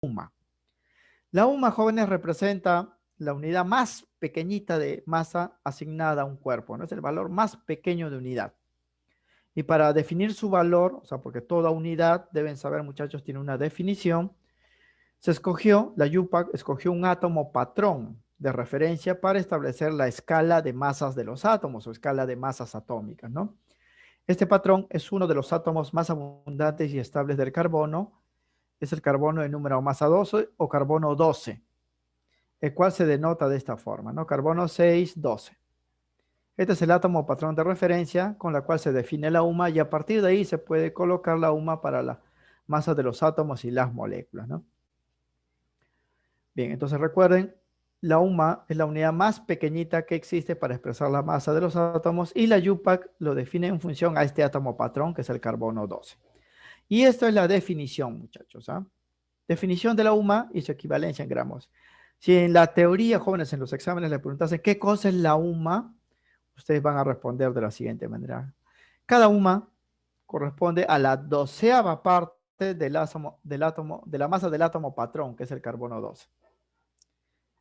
UMA. La UMA, jóvenes, representa la unidad más pequeñita de masa asignada a un cuerpo, ¿no? Es el valor más pequeño de unidad. Y para definir su valor, o sea, porque toda unidad, deben saber, muchachos, tiene una definición, se escogió, la UPAC escogió un átomo patrón de referencia para establecer la escala de masas de los átomos o escala de masas atómicas, ¿no? Este patrón es uno de los átomos más abundantes y estables del carbono. Es el carbono de número masa 12 o carbono 12, el cual se denota de esta forma, ¿no? Carbono 6, 12. Este es el átomo patrón de referencia con la cual se define la UMA y a partir de ahí se puede colocar la UMA para la masa de los átomos y las moléculas, ¿no? Bien, entonces recuerden, la UMA es la unidad más pequeñita que existe para expresar la masa de los átomos y la UPAC lo define en función a este átomo patrón que es el carbono 12. Y esta es la definición, muchachos, ¿ah? Definición de la UMA y su equivalencia en gramos. Si en la teoría, jóvenes, en los exámenes le preguntasen qué cosa es la UMA, ustedes van a responder de la siguiente manera. Cada UMA corresponde a la 12ª parte de la masa del átomo patrón, que es el carbono 12.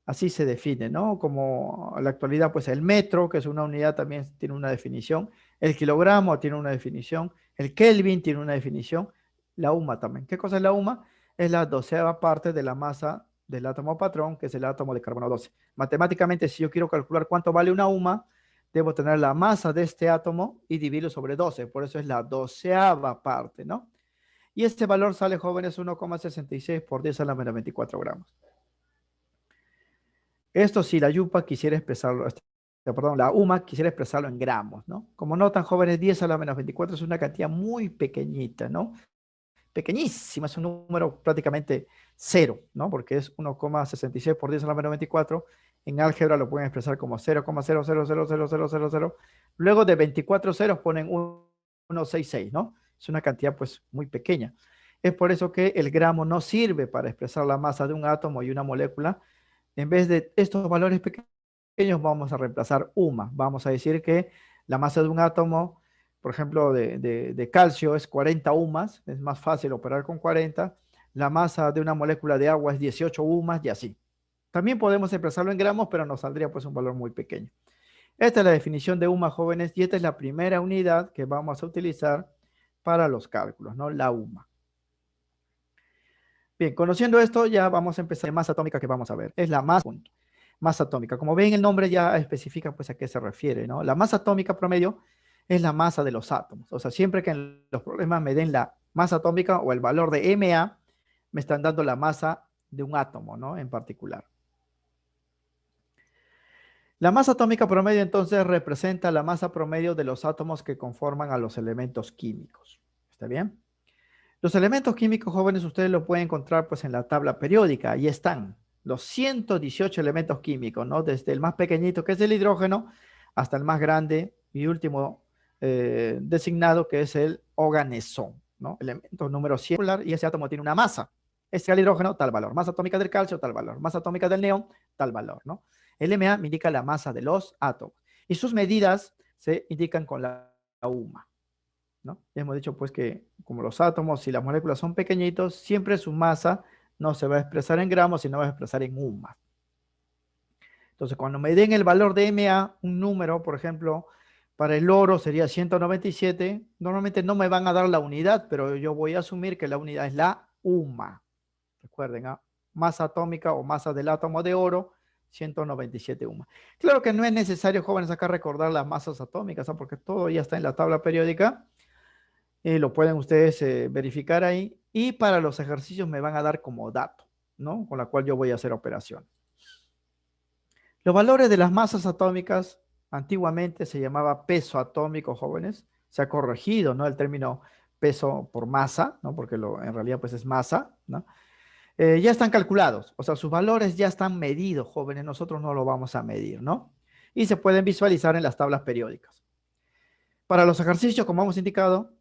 Así se define, ¿no? Como en la actualidad, pues el metro, que es una unidad, también tiene una definición. El kilogramo tiene una definición. El Kelvin tiene una definición. La UMA también. ¿Qué cosa es la UMA? Es la 12ª parte de la masa del átomo patrón, que es el átomo de carbono 12. Matemáticamente, si yo quiero calcular cuánto vale una UMA, debo tener la masa de este átomo y dividirlo sobre 12. Por eso es la 12ª parte, ¿no? Y este valor sale, jóvenes, 1,66 por 10 a la menos 24 gramos. Esto si la yupa quisiera expresarlo, perdón, la UMA quisiera expresarlo en gramos, ¿no? Como notan, jóvenes, 10 a la menos 24 es una cantidad muy pequeñita, ¿no? Pequeñísima, es un número prácticamente cero, ¿no? Porque es 1,66 por 10 a la menos 24. En álgebra lo pueden expresar como 0,00000000. Luego de 24 ceros ponen 166, ¿no? Es una cantidad pues muy pequeña. Es por eso que el gramo no sirve para expresar la masa de un átomo y una molécula. En vez de estos valores pequeños, vamos a reemplazar UMA. Vamos a decir que la masa de un átomo, por ejemplo, de calcio es 40 UMAs, es más fácil operar con 40. La masa de una molécula de agua es 18 UMAs y así. También podemos expresarlo en gramos, pero nos saldría pues un valor muy pequeño. Esta es la definición de UMA, jóvenes, y esta es la primera unidad que vamos a utilizar para los cálculos, ¿no? La UMA. Bien, conociendo esto, ya vamos a empezar. La masa atómica que vamos a ver es la masa atómica. Como ven, el nombre ya especifica pues a qué se refiere, ¿no? La masa atómica promedio es la masa de los átomos. O sea, siempre que en los problemas me den la masa atómica o el valor de MA, me están dando la masa de un átomo, ¿no? En particular. La masa atómica promedio entonces representa la masa promedio de los átomos que conforman a los elementos químicos. ¿Está bien? Los elementos químicos, jóvenes, ustedes lo pueden encontrar pues en la tabla periódica. Ahí están los 118 elementos químicos, ¿no? Desde el más pequeñito, que es el hidrógeno, hasta el más grande y último designado, que es el oganesón, ¿no? Elemento número 100, y ese átomo tiene una masa. Este es el hidrógeno, tal valor. Masa atómica del calcio, tal valor. Masa atómica del neón, tal valor, ¿no? El Ma me indica la masa de los átomos. Y sus medidas se indican con la UMA, ¿no? Ya hemos dicho pues que como los átomos y las moléculas son pequeñitos, siempre su masa no se va a expresar en gramos, sino va a expresar en UMA. Entonces, cuando me den el valor de Ma, un número, por ejemplo, para el oro sería 197, normalmente no me van a dar la unidad, pero yo voy a asumir que la unidad es la UMA. Recuerden, ¿ah? Masa atómica o masa del átomo de oro, 197 UMA. Claro que no es necesario, jóvenes, acá recordar las masas atómicas, ¿ah? Porque todo ya está en la tabla periódica. Lo pueden ustedes verificar ahí. Y para los ejercicios me van a dar como dato, ¿no? Con la cual yo voy a hacer operación. Los valores de las masas atómicas antiguamente se llamaba peso atómico, jóvenes. Se ha corregido, ¿no? El término peso por masa, ¿no? Porque en realidad pues es masa, ¿no? Ya están calculados, o sea, sus valores ya están medidos, jóvenes. Nosotros no lo vamos a medir, ¿no? Y se pueden visualizar en las tablas periódicas. Para los ejercicios, como hemos indicado,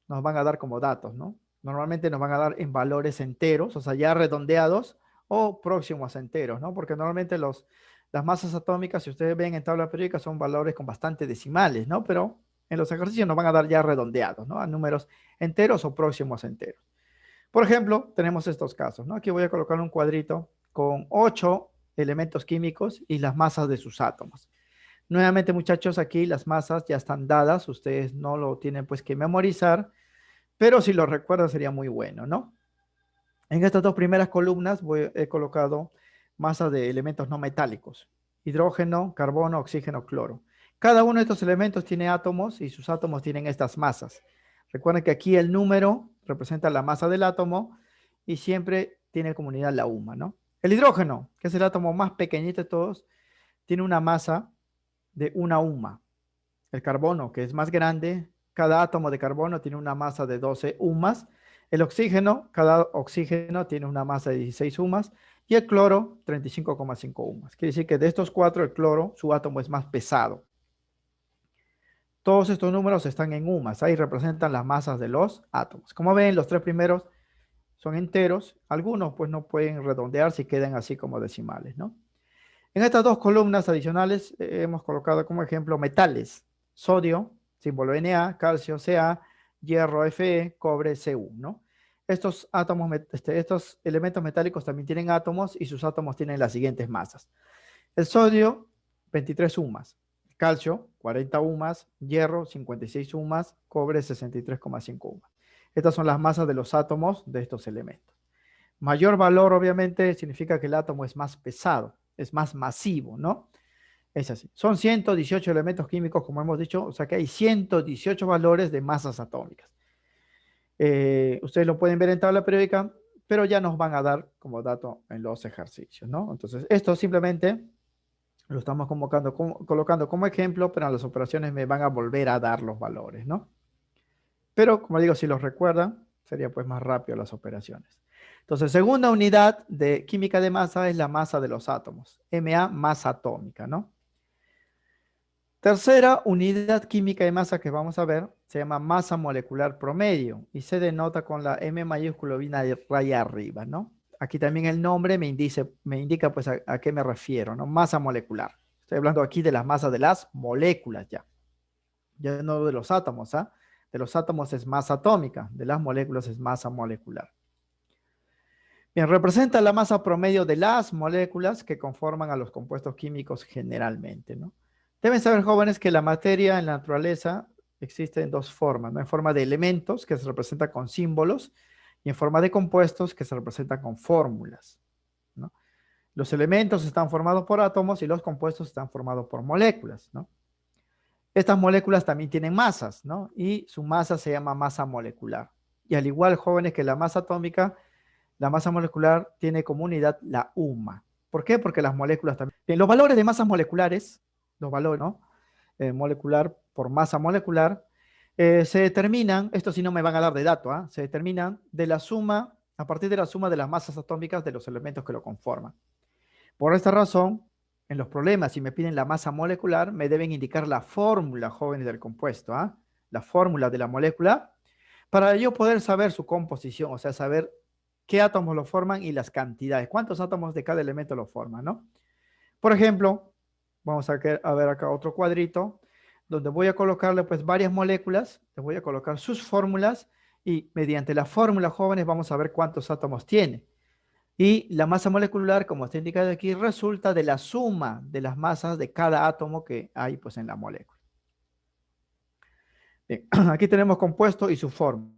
nos van a dar como datos, ¿no? Normalmente nos van a dar en valores enteros, o sea, ya redondeados o próximos a enteros, ¿no? Porque normalmente las masas atómicas, si ustedes ven en tabla periódica, son valores con bastante decimales, ¿no? Pero en los ejercicios nos van a dar ya redondeados, ¿no? A números enteros o próximos a enteros. Por ejemplo, tenemos estos casos, ¿no? Aquí voy a colocar un cuadrito con 8 elementos químicos y las masas de sus átomos. Nuevamente, muchachos, aquí las masas ya están dadas, ustedes no lo tienen pues que memorizar, pero si lo recuerdan sería muy bueno, ¿no? En estas dos primeras columnas he colocado masas de elementos no metálicos, hidrógeno, carbono, oxígeno, cloro. Cada uno de estos elementos tiene átomos y sus átomos tienen estas masas. Recuerden que aquí el número representa la masa del átomo y siempre tiene como unidad la UMA, ¿no? El hidrógeno, que es el átomo más pequeñito de todos, tiene una masa de una UMA. El carbono, que es más grande, cada átomo de carbono tiene una masa de 12 UMAs. El oxígeno, cada oxígeno tiene una masa de 16 UMAs. Y el cloro, 35,5 UMAs. Quiere decir que de estos cuatro, el cloro, su átomo es más pesado. Todos estos números están en UMAs. Ahí representan las masas de los átomos. Como ven, los tres primeros son enteros. Algunos pues no pueden redondear si quedan así como decimales, ¿no? En estas dos columnas adicionales hemos colocado como ejemplo metales. Sodio, símbolo Na, calcio Ca, hierro Fe, cobre Cu, ¿no? Estos átomos, estos elementos metálicos también tienen átomos y sus átomos tienen las siguientes masas. El sodio, 23 UMAs. Calcio, 40 UMAs. Hierro, 56 UMAs. Cobre, 63,5 UMAs. Estas son las masas de los átomos de estos elementos. Mayor valor, obviamente, significa que el átomo es más pesado, es más masivo, ¿no? Es así. Son 118 elementos químicos, como hemos dicho, o sea que hay 118 valores de masas atómicas. Ustedes lo pueden ver en tabla periódica, pero ya nos van a dar como dato en los ejercicios, ¿no? Entonces, esto simplemente lo estamos colocando como ejemplo, pero en las operaciones me van a volver a dar los valores, ¿no? Pero, como digo, si los recuerdan, sería pues más rápido las operaciones. Entonces, segunda unidad de química de masa es la masa de los átomos. Ma, masa atómica, ¿no? Tercera unidad química de masa que vamos a ver se llama masa molecular promedio y se denota con la M mayúscula y una raya arriba, ¿no? Aquí también el nombre me indica pues a qué me refiero, ¿no? Masa molecular. Estoy hablando aquí de las masas de las moléculas ya. Ya no de los átomos, ¿ah? De los átomos es masa atómica, de las moléculas es masa molecular. Bien, representa la masa promedio de las moléculas que conforman a los compuestos químicos generalmente, ¿no? Deben saber, jóvenes, que la materia en la naturaleza existe en dos formas, ¿no? En forma de elementos, que se representan con símbolos, y en forma de compuestos, que se representan con fórmulas, ¿no? Los elementos están formados por átomos y los compuestos están formados por moléculas, ¿no? Estas moléculas también tienen masas, ¿no? Y su masa se llama masa molecular. Y al igual, jóvenes, que la masa atómica, la masa molecular tiene como unidad la UMA. ¿Por qué? Porque las moléculas también. Bien, los valores de masas moleculares, los valores, ¿no? Molecular por masa molecular, se determinan, esto sí no me van a dar de dato, ¿ah? Se determinan de la suma, a partir de la suma de las masas atómicas de los elementos que lo conforman. Por esta razón, en los problemas, si me piden la masa molecular, me deben indicar la fórmula, jóvenes, del compuesto, ¿ah? La fórmula de la molécula, para yo poder saber su composición, o sea, saber qué átomos lo forman y las cantidades, cuántos átomos de cada elemento lo forman, ¿no? Por ejemplo, vamos a ver acá otro cuadrito, donde voy a colocarle pues varias moléculas, les voy a colocar sus fórmulas y mediante la fórmula, jóvenes, vamos a ver cuántos átomos tiene. Y la masa molecular, como está indicado aquí, resulta de la suma de las masas de cada átomo que hay pues en la molécula. Bien, aquí tenemos compuesto y su fórmula.